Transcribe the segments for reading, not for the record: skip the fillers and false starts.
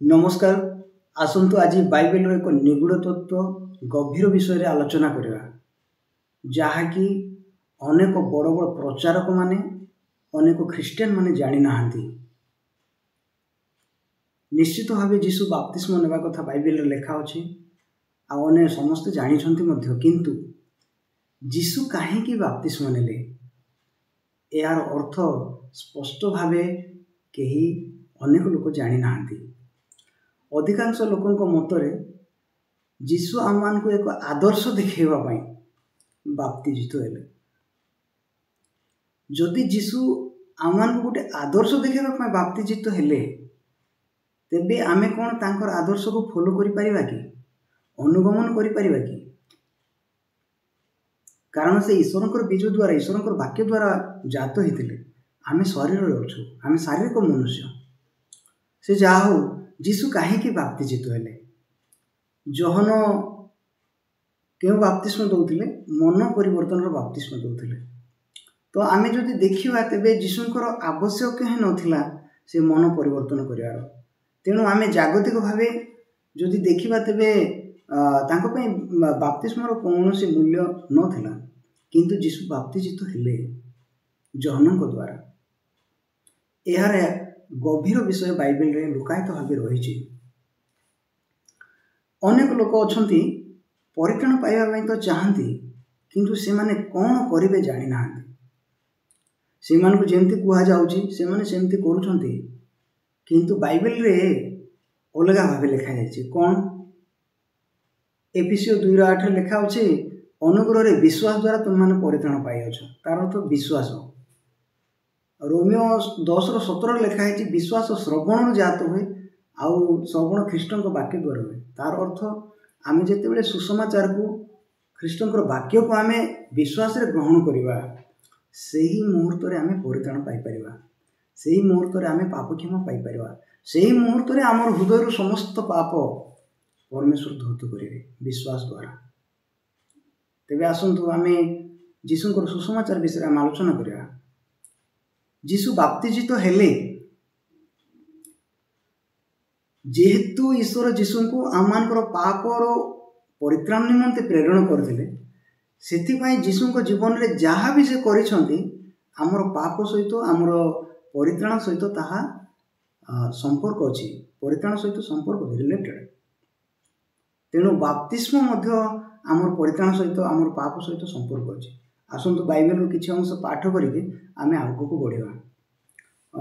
नमस्कार। आसतु आज बाइबल एक निगूढ़ तत्व गभीर विषय आलोचना करवा जहाँकि अनेक बड़ बड़ प्रचारक माने अनेक ख्रीस्टियन माने जानी नाहांती। निश्चित भाव जीशु बाप्तिस्म नेबा कथा बाइबल लेखा अछि आ समस्ते जानिछंती मध्य, किंतु जीशु काहेकि बाप्तिस्म नेले यार अर्थ स्पष्ट भावे केही अनेक लोक जानी नाहांती। अधिकांश लोकों मतरे जीशु आम को एक आदर्श देखा बाप्तिजित हेले। जदि जीशु आम को गोटे आदर्श देखा बाप्तिजित हेले तेबे आमे कौन तांकर आदर्श को फॉलो करि परिबा कि अनुगमन करि परिबा कि? कारण से ईश्वर बीज द्वारा ईश्वर वाक्य द्वारा जात होते आमे शरीर अच्छु, आमे शारीरिक मनुष्य। से जा हो जीशु काहेकि बाप्तिजित हेले? जोहन क्यों बाप्तिस्म दौथिले? मन परिवर्तन बाप्तिस्म दौथिले। तो आमे जदि देखिबा तेबे जीशुंकर आवश्यक ही नथिला से मन परिवर्तन करियार। तेणु आमे जागतिक भावे जदि देखिबा तेबे तांको पई बाप्तिस्मर कौनसी मूल्य नथिला, किंतु जीशु बाप्तिजित हेले जोहनक द्वारा। यार गभीर विषय बाइबल रे लुकायित भाव रही। अनेक लोक अछंती परित्राण पाइबा तो चाहती, किंतु से माने कौन करिवे जानि नाहांती। से मानकु जेमति कुहा जाउची से माने सेमति करूछंती, किंतु बाइबल रे अलगा भाव लिखा जाइए। कौन? एफिसियो 2:8 लिखा अछि, अनुग्रह रे विश्वास द्वारा तुम माने परित्राण पाइ अछ। तार अर्थ विश्वास। रोमियो 10:17 लिखा है, विश्वास श्रवण जात हुए आउ श्रवण ख्रीष्टन वाक्य द्वारा हुए। तार अर्थ आम जिते सुसमाचार को ख्रीष्टन वाक्य को आम विश्वास रे ग्रहण करवा, से ही मुहूर्त रे आम परित्राण पाई परिबा, से ही मुहूर्त रे आम पाप क्षमा पाई परिबा, से ही मुहूर्त रे आम हृदय समस्त पाप परमेश्वर धौत करेंगे विश्वास द्वारा। तेबे आसतु आम जीशुंकर सुसमाचार विषय आम आलोचना करवा। जीशु बाप्तिजित हेले जेहेतु ईश्वर जीशु को आमर पापर परित्राण निमंते प्रेरण करथिले, सेथिपाई जीशुंक जीवन रे जहाँ भी से करिसंती आमर पाप सहित आमर परित्राण सहित ताहा संपर्क अछि, परित्राण सहित संपर्क रिलेटेड। तेणु बाप्तिस्म मध्य आमर परित्राण सहित आमर पाप सहित संपर्क अछि। आसंतु बाइबल किछि अंश पाठ करिके आमे आगको बढ़िबा।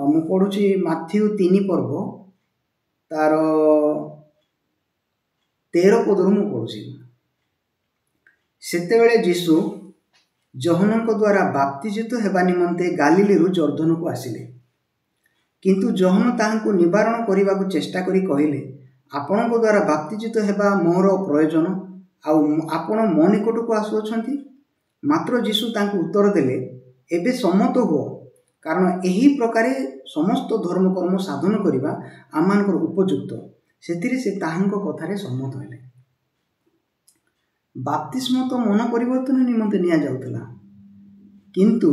मु पढुछि माथ्यू 3 पर्व तार 13 पदरु मु पढुछि। सेतेबेले जीशु जोहनक द्वारा बाप्तिजित हेबा निमंते गालिलीरु जर्दन को आसिले, किंतु जोहन ताहांकु निवारण करिबाकु चेष्टा करी कहिले, आपणक द्वारा बाप्तिजित हेबा मोर प्रयोजन आउ आपण मो निकट को आसुअछंती। मात्र जीशु तांकु उत्तर देले, एबे सम्मत हो, कारण एही प्रकारे समस्त धर्म कर्म साधन करिबा आमानकर उपयुक्त। सेतिरे से ताहांक कथारे सम्मत हेले। बाप्तिस्म तो मन परिवर्तन निमंते निया जाउतला, किंतु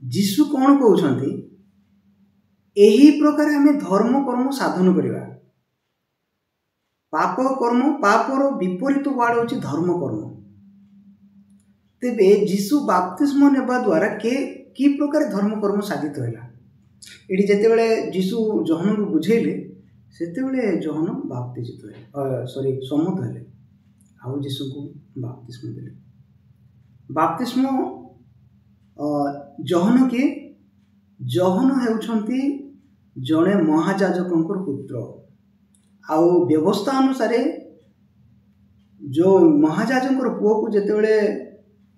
जीशु कौन कहउछंती? एही प्रकारे आमे धर्म कर्म साधन करिबा। पाप कर्म, पापर विपरीत वाड होछि धर्म कर्म। तेबे जीशु बाप्तिस्म नेबा द्वारा कि प्रकार धर्म कर्म साधित होला? एठी जेतेबेले जीशु जोहन को बुझेले सेतेबेले जोहन बाप्तिजित होले, सम्मत हेले आउ जीशु को बाप्तिस्म देले। बाप्तिस्म जोहन के जोहन हेउछंती जणे महायाजकंकर पुत्र। आउ व्यवस्था अनुसार जो महायाजकर पुओ को जेतेबेले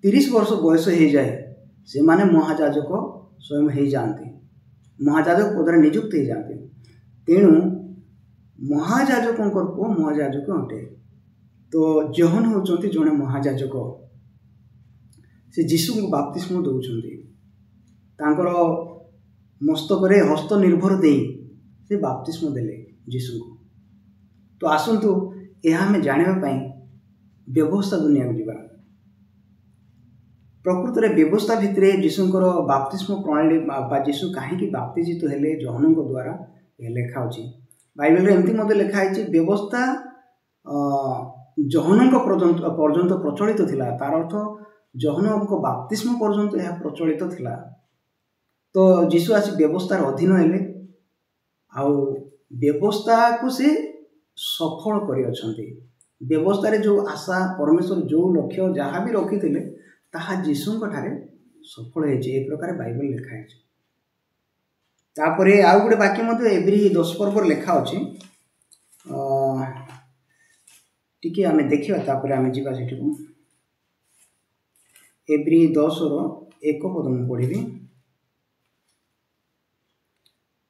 30 वर्ष बयस हो जाए से माने महायाजक स्वयं हो जाते, महायाजक पदरे नियुक्त हो जाते। तेणु महायाजकंकर पुओ महायाजक अटे। तो जोहन होउछंती जणे महायाजक। से जीशु को बाप्तिस्म दउछंती, तांकर मस्तक रे हस्त निर्भर देई से बाप्तिस्म देले जीशु को। तो आसंतु यह हमें जानिबा पई व्यवस्था दुनिया को जीवा। प्रकृत रे व्यवस्था भितरे जीशुंकर बाप्तिस्म प्रणाली बा जीशु काहेकि बाप्तिजित हेले जोहनक द्वारा लेखा अछि। ବାଇବେଲରେ ଏମିତି ମଧ୍ୟ ଲେଖା ହେଇଛି ବ୍ୟବସ୍ଥା ଜହନଙ୍କ ପର୍ଯ୍ୟନ୍ତ ପ୍ରଚଳିତ ଥିଲା। ତାର ଅର୍ଥ ଜହନଙ୍କ ବାପ୍ତିସ୍ମ ପର୍ଯ୍ୟନ୍ତ ଏହା ପ୍ରଚଳିତ ଥିଲା। ତ ଯୀଶୁ ଆସି ବ୍ୟବସ୍ଥାର ଅଧୀନ ହେଲେ ଆଉ ବ୍ୟବସ୍ଥାକୁ ସେ ସଫଳ କରିଅଛନ୍ତି। ବ୍ୟବସ୍ଥାରେ ଯେଉଁ ଆଶା ପରମେଶ୍ୱର ଯେଉଁ ଲକ୍ଷ୍ୟ ଯାହା ବି ରଖିଥିଲେ ତାହା ଯୀଶୁଙ୍କ ଠାରେ ସଫଳ ହେଇଛି। ଏ ପ୍ରକାର ବାଇବେଲ ଲେଖା ହେଇଛି। ତାପରେ ଆଉ ଗୋଟେ ବାକ୍ୟ ମଧ୍ୟ ଏଭ୍ରି 10 ପର୍ବରେ ଲେଖା ଅଛି। ଟିକେ ଆମେ ଦେଖିବା, ତାପରେ ଆମେ ଯିବା ସେଠିକୁ। ଏଭ୍ରି 10:1 ପଦ ମୁଁ ପଢ଼ିବି।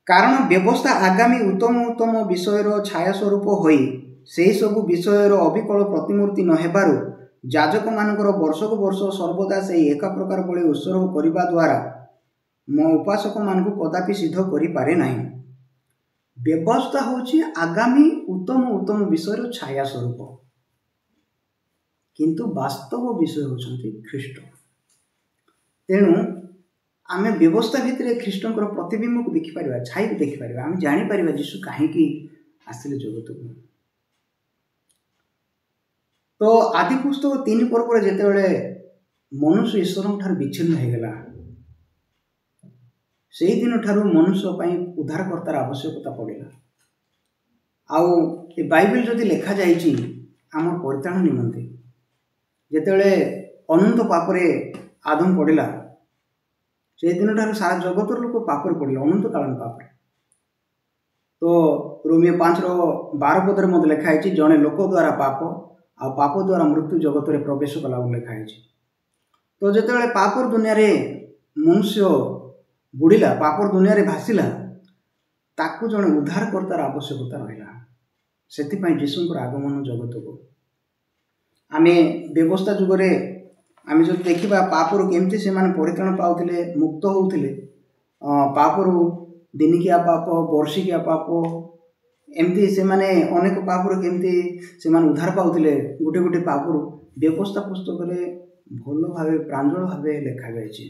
କାରଣ ବ୍ୟବସ୍ଥା ଆଗାମୀ ଉତ୍ତମ ଉତ୍ତମ ବିଷୟର ଛାୟା ସ୍ୱରୂପ ହୋଇ ସେହି ସବୁ ବିଷୟର ଅବିକଳ ପ୍ରତିମୂର୍ତ୍ତି ନ ହେବାରୁ ଯାଜକମାନଙ୍କର ବର୍ଷକୁ ବର୍ଷ ସର୍ବଦା ସେହି ଏକା ପ୍ରକାର ବଳି ଉତ୍ସର୍ଗ କରିବା ଦ୍ୱାରା ମୋ ଉପାସକମାନଙ୍କୁ କଦାପି ସିଦ୍ଧ କରିପାରେ ନାହିଁ। ବ୍ୟବସ୍ଥା ହେଉଛି ଆଗାମୀ ଉତ୍ତମ ଉତ୍ତମ ବିଷୟର ଛାୟା ସ୍ୱରୂପ, କିନ୍ତୁ ବାସ୍ତବ ବିଷୟ ହେଉଛନ୍ତି ଖ୍ରୀଷ୍ଟ। ତେଣୁ ଆମେ ବ୍ୟବସ୍ଥା ଭିତରେ ଖ୍ରୀଷ୍ଟଙ୍କର ପ୍ରତିବିମ୍ବକୁ ଦେଖିପାରିବା, ଛାଇକୁ ଦେଖିପାରିବା। ଆମେ ଜାଣିପାରିବା ଯୀଶୁ କାହିଁକି ଆସିଲେ ଜଗତକୁ। ତ ଆଦି ପୁସ୍ତକ 3 ପର୍ବରେ ଯେତେବେଳେ ମନୁଷ୍ୟ ଈଶ୍ୱରଙ୍କ ଠାରୁ ବିଚ୍ଛିନ୍ନ ହୋଇଗଲା, ସେହିଦିନ ଠାରୁ ମନୁଷ୍ୟ ପାଇଁ ଉଦ୍ଧାରକର୍ତ୍ତାର ଆବଶ୍ୟକତା ପଡ଼ିଲା। ଆଉ ଏ ବାଇବେଲ ଯଦି ଲେଖାଯାଇଛି ଆମର ପରିତ୍ରାଣ ନିମନ୍ତେ। ଯେତେବେଳେ ଅନନ୍ତ ପାପରେ ଆଦମ ପଡ଼ିଲା, ସେହିଦିନ ଠାରୁ ସାରା ଜଗତର ଲୋକ ପାପରେ ପଡ଼ିଲେ, ଅନନ୍ତ କାଳୀନ ପାପରେ। ତ ରୋମିଓ 5:12 ମଧ୍ୟ ଲେଖା ହେଇଛି, ଜଣେ ଲୋକ ଦ୍ୱାରା ପାପ ଆଉ ପାପ ଦ୍ୱାରା ମୃତ୍ୟୁ ଜଗତରେ ପ୍ରବେଶ କଲା ବୋଲି ଲେଖା ହେଇଛି। ତ ଯେତେବେଳେ ପାପର ଦୁନିଆରେ ମନୁଷ୍ୟ ବୁଡ଼ିଲା, ପାପର ଦୁନିଆରେ ଭାସିଲା, ତାକୁ ଜଣେ ଉଦ୍ଧାରକର୍ତ୍ତାର ଆବଶ୍ୟକତା ରହିଲା। ସେଥିପାଇଁ ଯୀଶୁଙ୍କର ଆଗମନ ଜଗତକୁ। ଆମେ ବ୍ୟବସ୍ଥା ଯୁଗରେ ଆମେ ଯଦି ଦେଖିବା ପାପରୁ କେମିତି ସେମାନେ ପରିତ୍ରାଣ ପାଉଥିଲେ, ମୁକ୍ତ ହେଉଥିଲେ। ପାପରୁ ଦିନିକିଆ ପାପ, ବର୍ଷିକିଆ ପାପ, ଏମିତି ସେମାନେ ଅନେକ ପାପରୁ କେମିତି ସେମାନେ ଉଦ୍ଧାର ପାଉଥିଲେ। ଗୋଟେ ଗୋଟେ ପାପରୁ ବ୍ୟବସ୍ଥା ପୁସ୍ତକରେ ଭଲ ଭାବେ ପ୍ରାଞ୍ଜଳ ଭାବେ ଲେଖାଯାଇଛି।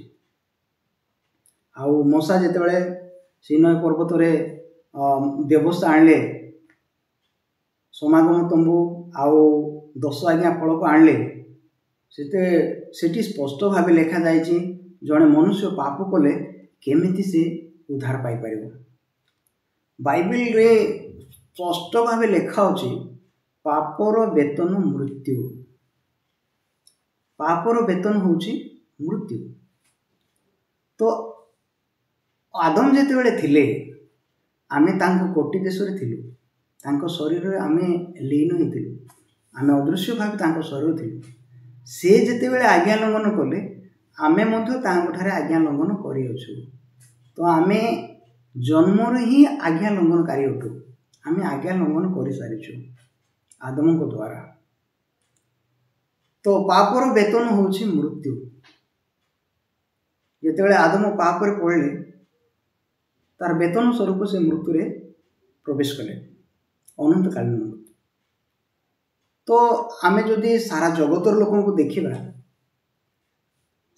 ଆଉ ମଶା ଯେତେବେଳେ ସିନାଇ ପର୍ବତରେ ବ୍ୟବସ୍ଥା ଆଣିଲେ, ସମାଗମ ତମ୍ବୁ ଆଉ 10 ଆଜ୍ଞା ଫଳକୁ ଆଣିଲେ, ସେଠି ସ୍ପଷ୍ଟ ଭାବେ ଲେଖାଯାଇଛି ଜଣେ ମନୁଷ୍ୟ ପାପ କଲେ କେମିତି ସେ ଉଦ୍ଧାର ପାଇପାରିବ। ବାଇବେଲରେ ସ୍ପଷ୍ଟ ଭାବେ ଲେଖା ଅଛି ପାପର ବେତନ ମୃତ୍ୟୁ। ପାପର ବେତନ ହେଉଛି ମୃତ୍ୟୁ। ତ ଆଦମ ଯେତେବେଳେ ଥିଲେ, ଆମେ ତାଙ୍କ କୋଟି ଦେଶରେ ଥିଲୁ, ତାଙ୍କ ଶରୀରରେ ଆମେ ଲୀନ ହେଇଥିଲୁ, ଆମେ ଅଦୃଶ୍ୟ ଭାବେ ତାଙ୍କ ଶରୀର ଥିଲୁ। ସେ ଯେତେବେଳେ ଆଜ୍ଞା ଲଙ୍ଘନ କଲେ, ଆମେ ମଧ୍ୟ ତାଙ୍କଠାରେ ଆଜ୍ଞା ଲଙ୍ଘନ କରିଅଛୁ। ତ ଆମେ ଜନ୍ମରୁ ହିଁ ଆଜ୍ଞା ଲଙ୍ଘନକାରୀ ଅଟୁ। ଆମେ ଆଜ୍ଞା ଲଙ୍ଘନ କରିସାରିଛୁ ଆଦମଙ୍କ ଦ୍ୱାରା। ତ ପାପର ବେତନ ହେଉଛି ମୃତ୍ୟୁ। ଯେତେବେଳେ ଆଦମ ପାପରେ ପଡ଼ିଲେ, ତାର ବେତନ ସ୍ୱରୂପ ସେ ମୃତ୍ୟୁରେ ପ୍ରବେଶ କଲେ, ଅନନ୍ତକାଳୀନ ମୃତ୍ୟୁ। ତ ଆମେ ଯଦି ସାରା ଜଗତର ଲୋକଙ୍କୁ ଦେଖିବା,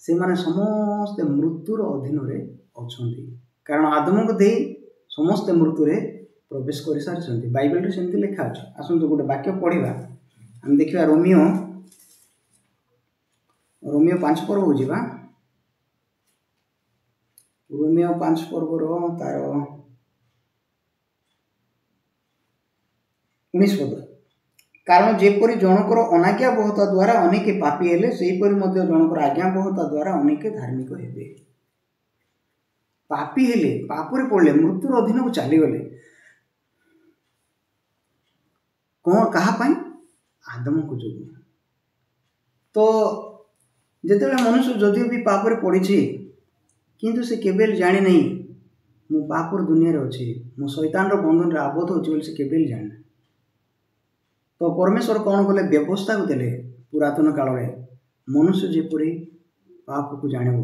ସେମାନେ ସମସ୍ତେ ମୃତ୍ୟୁର ଅଧୀନରେ ଅଛନ୍ତି। କାରଣ ଆଦମଙ୍କୁ ଦେଇ ସମସ୍ତେ ମୃତ୍ୟୁରେ ପ୍ରବେଶ କରିସାରିଛନ୍ତି। ବାଇବେଲରେ ସେମିତି ଲେଖା ଅଛି। ଆସନ୍ତୁ ଗୋଟେ ବାକ୍ୟ ପଢ଼ିବା। ଆମେ ଦେଖିବା ରୋମିଓ 5 ପର୍ବକୁ ଯିବା। ରୋମିଓ 5 ପର୍ବର ତାର 19 ପଦ। କାରଣ ଯେପରି ଜଣଙ୍କର ଅନାଜ୍ଞାବହତା ଦ୍ୱାରା ଅନେକେ ପାପୀ ହେଲେ, ସେହିପରି ମଧ୍ୟ ଜଣଙ୍କର ଆଜ୍ଞାବହତା ଦ୍ୱାରା ଅନେକେ ଧାର୍ମିକ ହେବେ। ପାପୀ ହେଲେ, ପାପରେ ପଡ଼ିଲେ, ମୃତ୍ୟୁର ଅଧୀନକୁ ଚାଲିଗଲେ। କ'ଣ କାହା ପାଇଁ? ଆଦମଙ୍କ ଯୋଗୁଁ। ତ ଯେତେବେଳେ ମନୁଷ୍ୟ ଯଦିଓ ବି ପାପରେ ପଡ଼ିଛି, କିନ୍ତୁ ସେ କେବେ ଜାଣିନାହିଁ ମୁଁ ପାପର ଦୁନିଆରେ ଅଛି, ମୁଁ ଶୈତାନର ବନ୍ଧନରେ ଆବଦ୍ଧ ଅଛି ବୋଲି ସେ କେବେ ଜାଣିନାହିଁ। ତ ପରମେଶ୍ୱର କ'ଣ କଲେ? ବ୍ୟବସ୍ଥାକୁ ଦେଲେ। ପୁରାତନ କାଳରେ ମନୁଷ୍ୟ ଯେପରି ପାପକୁ ଜାଣିବ,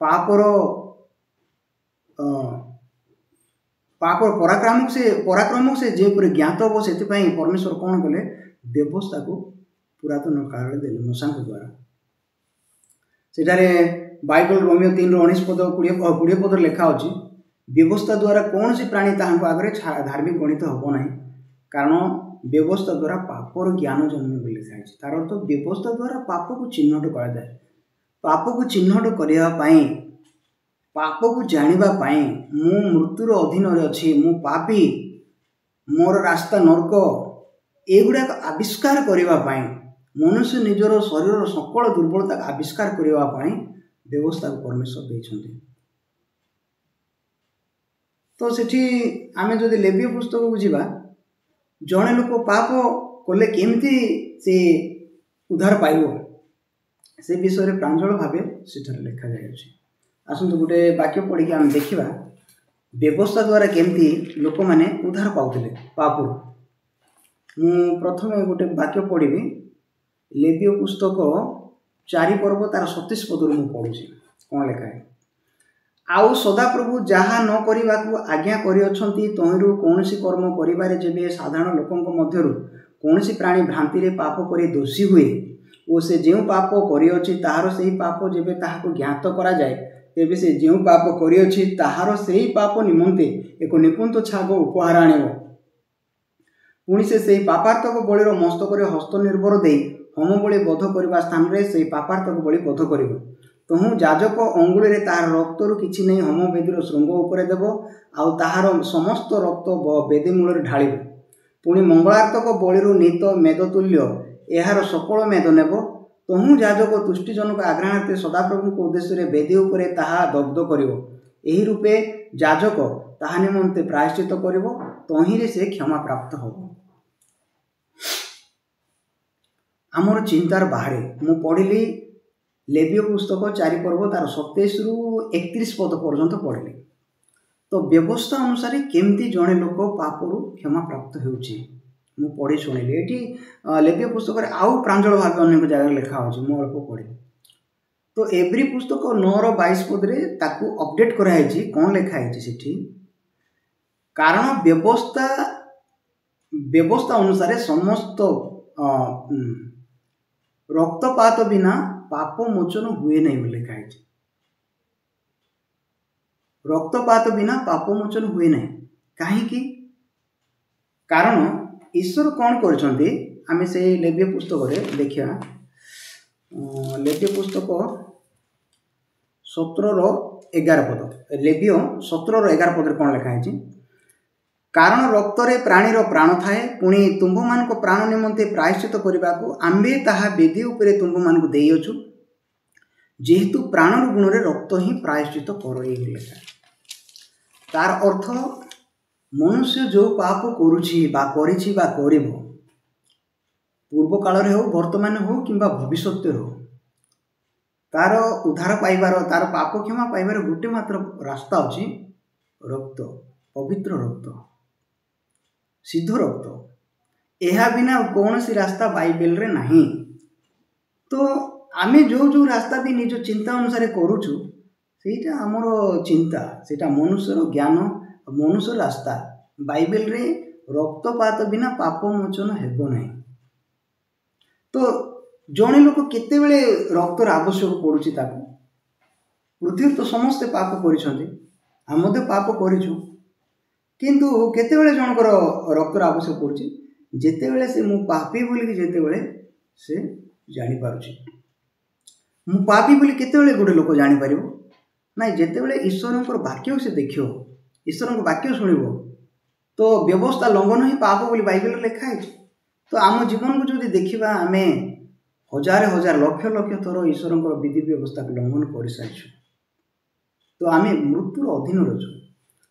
ପାପର ପରାକ୍ରମକୁ ସେ ଯେପରି ଜ୍ଞାତ ହେବ, ସେଥିପାଇଁ ପରମେଶ୍ୱର କ'ଣ କଲେ? ବ୍ୟବସ୍ଥାକୁ ପୁରାତନ କାଳରେ ଦେଲେ ମୂଷାଙ୍କ ଦ୍ୱାରା। ସେଠାରେ ବାଇବେଲ ରୋମିଓ 3:19 ପଦ 20 ପଦରେ ଲେଖା ଅଛି, व्यवस्था द्वारा कौन सी प्राणी ताहांको आगे धार्मिक गणित हम ना, कारण व्यवस्था द्वारा पापर ज्ञान जन्म बोली थाए। तार अर्थ व्यवस्था द्वारा पाप को चिन्हट करा जाए। पाप को चिन्हट करने, पाप को जानिबा पाई, मु मृत्युर अधीन अच्छी, मु पापी, मोर रास्ता नरक, एगुड़ाक आविष्कार करने मनुष्य निजर शरीर सकल दुर्बलता आविष्कार करने व्यवस्था को परमेश्वर देइछन्ति। तो सेठी आमे जदि लेवीय पुस्तक को जीवा, जड़े लोक पाप कले केमती से उद्धार पाइब से विषय में प्रांजल भाव सेठारे लिखा जाए। आसतु गोटे वाक्य पढ़ी आम देखा व्यवस्था द्वारा केमती लोक मैंने उद्धार पाउथिले पापरू। मु प्रथमे गोटे वाक्य पढ़ी, लेवीय पुस्तक 4 पर्व तार 37 पदर मु पढ़ुछि। कौन लिखा है? आउ सदाप्रभु जहा न करने आज्ञा करिअछन्ति तहिंरु कौनसी कर्म करिबारे जेबे साधारण लोकंक मध्यरु कौनसी प्राणी भ्रांति रे पाप करी दोषी हुए ओ से जेउ पाप करिअछि ताहार सेही पाप जेबे ताहाको ज्ञात करा जाए, तेबे से जेउ पाप करिअछि ताहार सेही पाप निमंते एक निपुंत छाग उपहार आनिब। पुणी से सेही पापार्थक बलिर मस्तक रे हस्त निर्भर देई होम बलि बध करबा स्थान रे सेही पापार्थक बलि बध करिब। तहु जाजक अंगुली रे तार रक्तरु किछि नहीं होम वेदीर श्रृंग उपरे देव, आउ ताहार समस्त रक्त वेदी मूल ढालिब। पुणी मंगलार्थक बलिरु नीत मेदतुल्य एहार सकल मेद नेब। तहु जाजक तुष्टिजनक आग्रहार्थे सदाप्रभु उद्देश्य वेदी उपरे ताहा दग्ध करिब। एही रूपे जाजक ताहा निमंते प्रायश्चित करिब, तहिरे से क्षमा प्राप्त होब। आमर चिंतार बाहरे मु पढ़िली लेवीय पुस्तक 4 पर्व तार 27 रु 31 पद पर्यंत पढ़िली। तो व्यवस्था अनुसार केमती जड़े लोक पापरू क्षमा प्राप्त होउछि मु पढ़ी शुणिली। ये लेवीय पुस्तक आउ प्रांजल भाव अनेक जगह लिखा हो, मु अल्प पढ़ी। तो एवरी पुस्तक 9 रो 22 पद रे ताकू अपडेट कराई कौन लिखा है सेठी, कारण व्यवस्था अनुसार समस्त रक्तपात बिना पाप मोचन हुए नहीं लिखा है। रक्तपात बिना पाप मोचन हुए नहीं कहीं, कारण ईश्वर कौन करछन्ति आमे से लेवीय पुस्तक रे देखिया। लेवीय पुस्तक 17 रो 11 पद, लेवीय 17 रो 11 पद रे कौन लिखा है, कारण रक्तरे प्राणीर प्राण थाए, पुणी तुम्भ मान प्राण निमंते प्रायश्चित करने को आम्भे ताहा वेदी उपरे तुम्भ मान देइअछु, जेहेतु प्राणर गुण रे रक्त ही प्रायश्चित करई लिखा। तार अर्थ मनुष्य जो पाप करुछि बा करिछि बा करिब, पूर्व काल रे हो वर्तमान हो किंबा भविष्यत हो, तार उद्धार पाइबार तार पाप क्षमा पाइबार गोटे मात्र रास्ता अछि रक्त, पवित्र रक्त, सिद्ध रक्त। एहा बिना कौन सी रास्ता बाइबल रे नहीं। तो आमे जो रास्ता भी निज चिंता अनुसार करूछु सेटा हमर चिंता, सेटा मनुष्यर ज्ञान, मनुष्य रास्ता। बाइबल रे रक्तपात बिना पाप मोचन हेबो नहीं। तो जणे लोक केते बेले रक्तर आवश्यक पड़ुछि ताको, पृथ्वी तो समस्ते पाप करिसथि, हम मते पाप करिछु, किंतु केते बेले जनकर रक्तर आवश्यक पड़ुछि जेते बेले से मु पापी बोली जेते बेले से जानि पारुछि। मु पापी बोली केते बेले गोटे लोक जानि परिबो ना, जेते बेले ईश्वरंकर वाक्य से देखियो, ईश्वरंकर वाक्य सुनिबो। तो व्यवस्था लंघन ही पाप बोली बाइबल लिखा है। तो आम जीवन को जो देखा आमे हजार हजार लक्ष लक्ष थर ईश्वरंकर विधि व्यवस्था को लंघन कर सारी। तो आमे मृत्युर अधीन रचु।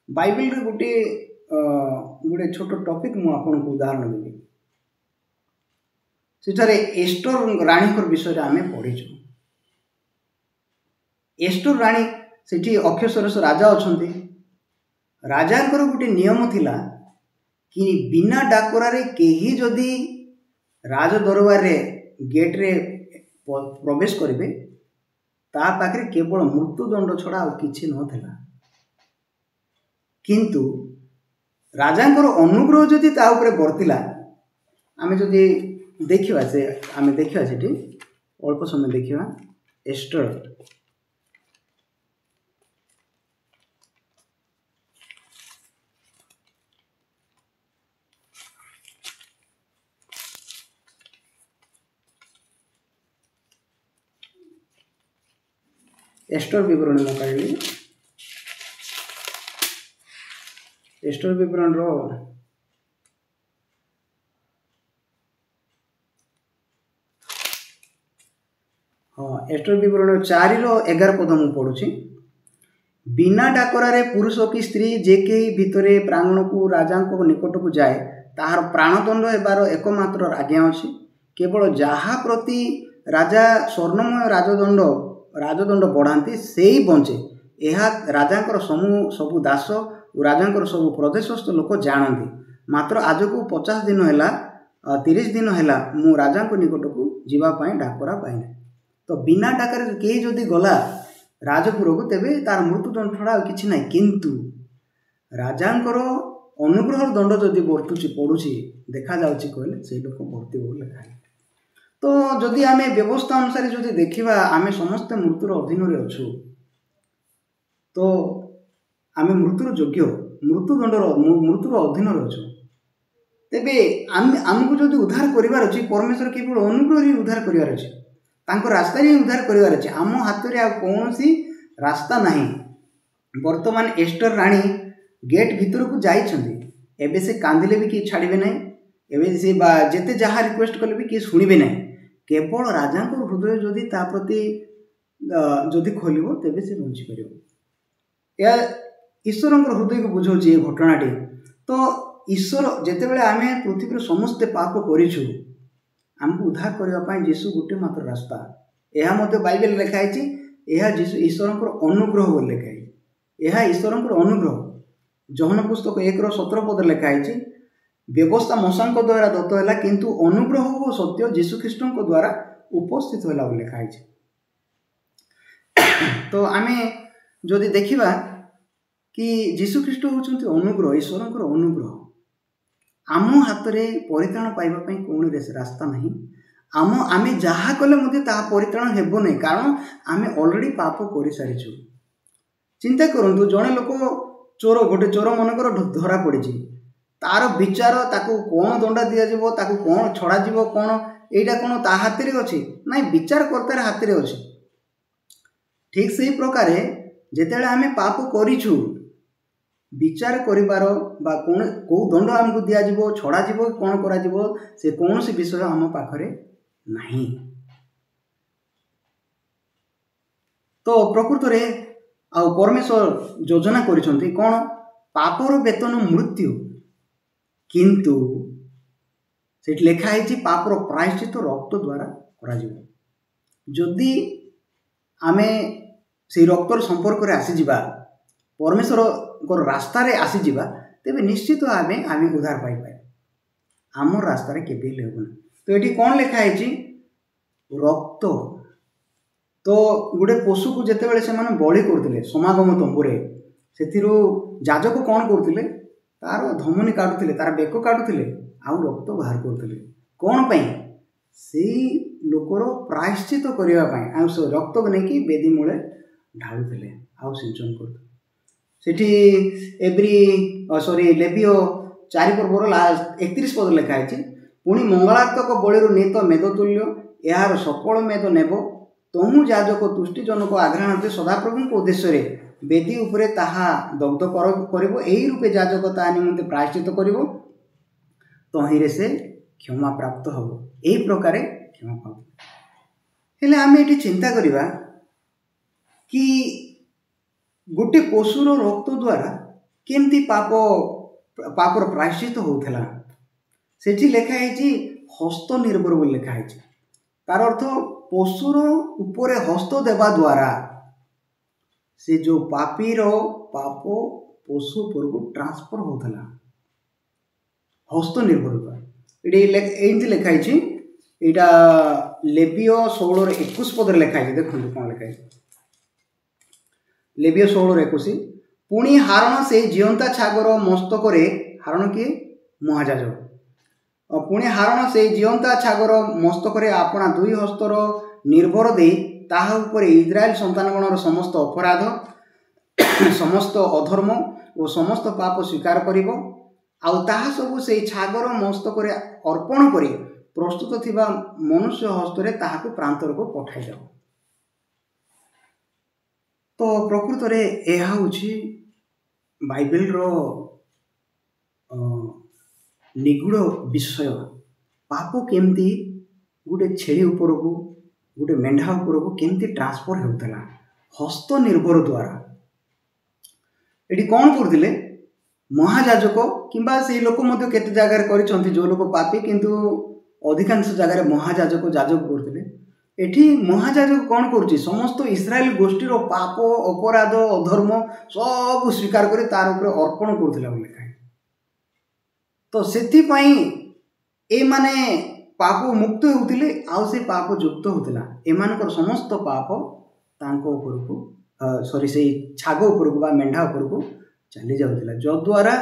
बाइबल रे गोटे गोटे छोट टॉपिक मु आपन को उदाहरण देबी। सेठारे एस्टर राणी विषय आमे पढ़ीछु। एस्टर राणी सेठी अक्षयसरस राजा अछंती। राजांकर गोटे नियम थिला कि बिना डाकरा रे केही जदि राज दरबार रे गेट रे प्रवेश करिवे ता पाखरे केवल मृत्युदंड छड़ा और किछि नथिला। किंतु राजांकर अनुग्रह जदि ता उपरे बर्तिला, आमे जदि देखिबा से आमे देखिबा सेठी अल्प समय देखिबा एस्टर एस्टर विवरण मैं कहली एस्टर विवरण हाँ एस्टर विवरण 4:11 पद मु पढ़ुछि। बिना डाकरारे पुरुष कि स्त्री जे केही भितरे प्रांगण को राजा निकट को जाए ताहार प्राणदंड हेबार एकमात्र आज्ञा अछि। केवल जहा प्रति राजा स्वर्णमय राजदंड बढ़ाती से ही बंचे। यह राजांकर सबु दास और राजांकर सबु प्रदेशस्थ लोक जानती। मात्र आज को 50 दिन है 30 दिन है मु राजा निकट को जीवाई डाकरा पाइना। तो बिना डाकर कहीं जदि गला राजपुर को तेबे तार मृत्युदंड छड़ा किसी ना। किंतु राजांकर अनुग्रह दंड जदि बर्तुची पड़ुची देखा जाउची कहले से लोक भर्ती हो लेखा। तो जदि आमे व्यवस्था अनुसार जदि देखिबा आमे समस्त मृत्युर अधीन रे अछु तो आमे मृत्युर योग्य मृत्युर अधीन रे अछु। तेबे आमको जदि उद्धार करिवार अछि परमेश्वर केवल अनुग्रह ही उद्धार करिवार अछि। तांको रास्ता ही उद्धार करिवार अछि। आम हाथ रे आ कोनोसी रास्ता नाही। वर्तमान एस्टर रानी गेट भीतर को जाइछन्ती। एबे से कांदिले भी कि छाड़िबे नाही। एबे से जेते जहा रिक्वेस्ट कले भी कि सुनिबे नाही। केवल राजा को हृदय जदि ता प्रति जदि खोलिबो तेबे से बंची परिबो। या ईश्वर हृदय को बुझाऊँ ये घटनाटी। तो ईश्वर जितेबाला आम पृथ्वी समस्ते पाप करूँ आमको उद्धार करने जीशु गोटे मात्र रास्ता। यह बाइबल लिखाई यह ईश्वर अनुग्रह बोल लिखाई। यह ईश्वर अनुग्रह जहन पुस्तक 1:17 पद लिखाई। व्यवस्था मशा द्वारा दत्त है किंतु अनुग्रह और सत्य जीशुख्रीष्ट द्वारा उपस्थित है लिखाई। तो आम जदि देखा कि जीशुख्रीष्ट होउछन्ति अनुग्रह ईश्वर अनुग्रह। आम हाथ में परित्राण पाइबापी कौन रास्ता नहीं। आम जहाँ कले परित्राण हेब नहीं कारण आम अलरेडी पाप कर सारी। चिंता करूँ जड़े लोक चोर गोटे चोर मनकर धरा पड़ी तार विचार ताकू कौन दंडा दिज्व ताकू कौन छड़ा कौन यहाँ कौन ता हाथ में अच्छी ना विचार करतार हाथ में अच्छी। ठीक से ही प्रकार जिते आम पाप करूँ विचार करिबार बा कौ दंड आमको दिज्व छड़ा कौन करा से कौन सी विषय आम पाखरे नहीं। तो प्रकृत में आ परमेश्वर योजना करिसंती कौन पापर वेतन मृत्यु किंतु से लिखाई पापर प्रायश्चित रक्त द्वारा करा जदि आमे से रक्तर संपर्क में आसीजिबा परमेश्वर रास्ता रे आसीजिबा तेबे निश्चित आमे उद्धार पाई पाए। आम रास्ता रे केबे लेबना। तो ये कौन लिखाई रक्त। तो गोटे पशु को जिते बड़े से बलि करते समागम तंबुरे से जाजक कौन करते तार धमनी काटुले तार बेक काटुले आउ रक्त बाहर करते कौन पाई से लोकर प्रायश्चित करने रक्त को लेकिन बेदी मूले ढालुले आउ सिंचन करते। सेठी लेवियो 4:31 पद लिखाई। पुणी मंगलात्मक बलिरु नीत मेद तुल्य यार सकल मेद नेब तहु जाजक तुष्टिजनक आघ्राण सदाप्रभु उद्देश्य बेदी उपरे ताहा दग्ध करिबो एही रूपे जाजक ता निमंते प्रायश्चित करिबो तहिरे से क्षमा प्राप्त हबो। एही प्रकारे क्षमा पाबो। हेले आमे एठी चिंता करिबा कि गोटे पशुर रक्त द्वारा केमती पापर प्रायश्चित होउथला। सेठी लिखाई हस्त निर्भर बोली लिखाई। तार अर्थ पशुर उपरे हस्त देवा द्वारा से जो पापीर पाप पशु पर को ट्रांसफर होता हस्त निर्भर ये लिखाई। यहाँ लेवियो 16:21 पद लिखाई। देखो कौन लिखाई लेवियो 16:21 पुणी हारण से जीवंता छागर मस्तक हारण किए महाजाजक पुणी हारण से जीवंता छागर मस्तक आपणा दुई हस्तर निर्भर दे ताहा उपरे इस्राएल संतानगणर समस्त अपराध समस्त अधर्म और समस्त पाप स्वीकार करिबो आउ ताहा सबु से छागर मस्तक अर्पण करी प्रस्तुत थिबा मनुष्य हस्तरे ताहाको प्रांतर को पठाई जाओ। तो प्रकृत में यह हूँ बाइबल निगूढ़ विषय। पाप केमती गोटे छेली उपरकू गोटे मेंढा उपरकू केमती ट्रांसफर होता हस्त निर्भर द्वारा। ये कौन करते महाजाजक किंबा से लोक केते जगार कर जो लोक पापी किंतु अधिकांश जगार महाजाजक जाजक करते। एठी महाजाजक कौन करुच्ची समस्त इस्राएल गोष्ठीर पाप अपराध अधर्म सब स्वीकार कर तार उपर अर्पण करुला लिखा। तो से ए माने पाप मुक्त होते आउ से पाप युक्त होता एमानकर समस्त पाप तांको उपरकू सॉरी से छाग उपरकू बा मेंढा उपरकू चली जाउतिला जद्वारा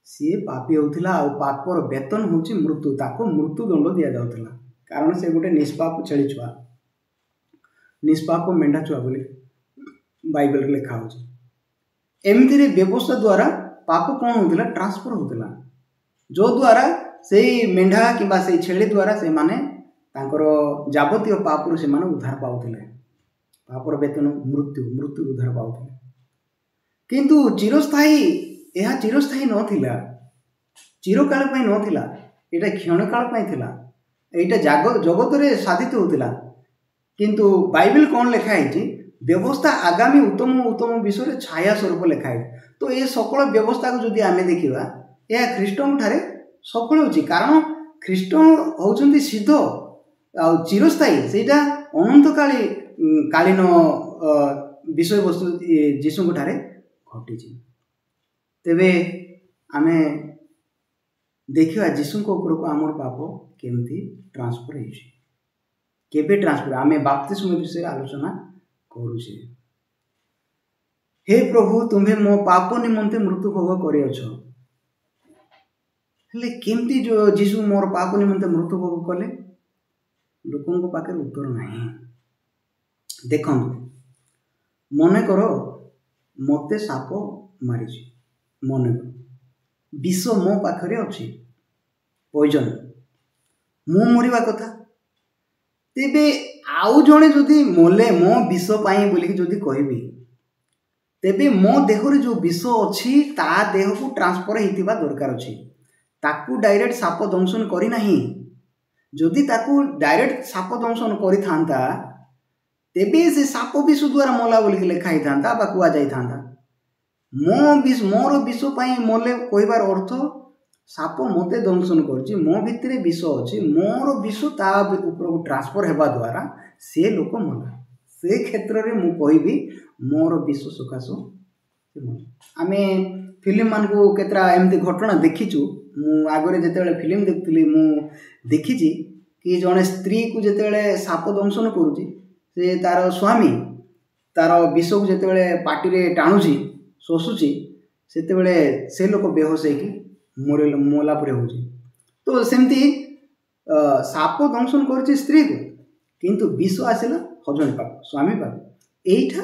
सी पापी होतिला आ पापर वेतन होची मृत्यु ताको मृत्यु दंड दिया जाउतिला कारण से गोटे निष्पाप छेली छुआ निष्पाप मेंढा छुआ बोली बाइबल रे लिखा होची। एमती रे व्यवस्था द्वारा पाप कौन होतिला ट्रांसफर होतिला जो द्वारा से मेंढा किंबा से छेली द्वारा से माने तांकर जावतीय पापरु से माने उद्धार पाउतिले पापर वेतन मृत्यु मृत्यु उद्धार पाउतिले। किंतु चिरस्थायी यह चिरस्थायी नथिला चिरकाल पई नथिला एटा क्षणकाल पई थिला एटा जगत रे साधित होतिला। किंतु बाइबल कौन लिखा है व्यवस्था आगामी उत्तम उत्तम विषय छाया स्वरूप लिखा है। तो ये सकल व्यवस्था को जदि आमे देखिबा यह ख्रीष्टन ठारे सफल होची कारण ख्रीष्ट होउछंती सिद्ध आ चिरस्थायी सेटा अनंतकाली कालीन विषय वस्तु जीशु ठारे घटी। तेबे आमे देखिबा जीशु ऊपर को आमर पाप केमती ट्रांसफर होइछि केबे ट्रांसफर आमे बाप्तिस्म विषय आलोचना करूछे। हे प्रभु तुम्हें मो पाप निमंते मृत्यु भोग करियछ हेले केमती जो जीशु मोर पाप निमंते मृत्यु भोग कले लोकन पाखे उत्तर नहीं। देखो मन कर मते साप मारी मन कर विष मो पाखरे अच्छी पॉइजन मु मरिबा कथा तेबे आउ जणे जदि मले मो विष पाई बोलिकी जदि कहबी तेबे मो देहरे जो विष अच्छी ता देह को ट्रांसफर होइतिबा दरकार अछि ताकू डायरेक्ट साप दंशन करी नाही जदि ताकू डायरेक्ट साप दंशन करि थांता तेबे से साप विष द्वारा मला बोलिकी लेखा ही थांता बा कुआ जाई थांता मोर विष पाई मले कहबार अर्थ साप मते दंशन करछि मो भितरे विष अछि मोर विष ता ऊपर को ट्रांसफर हेबा द्वारा से लोक मला से क्षेत्र रे मु कहबी मोर विष सकाशो आमे फिल्म मान को केतरा एमती घटना देखिचु मु आगरे जेतेबेले फिल्म देखथली मु देखिची कि जने स्त्री को जेतेबेले साप दंशन करूची से तार स्वामी तार विष को जेतेबेले पाटी रे टाणुची शोषुची सेतेबेले से लोक बेहोश होइकी मोला परे होची। तो सेमती साप दंशन करची स्त्री को किंतु विष आसिला हजन पाप स्वामी पाप एइठा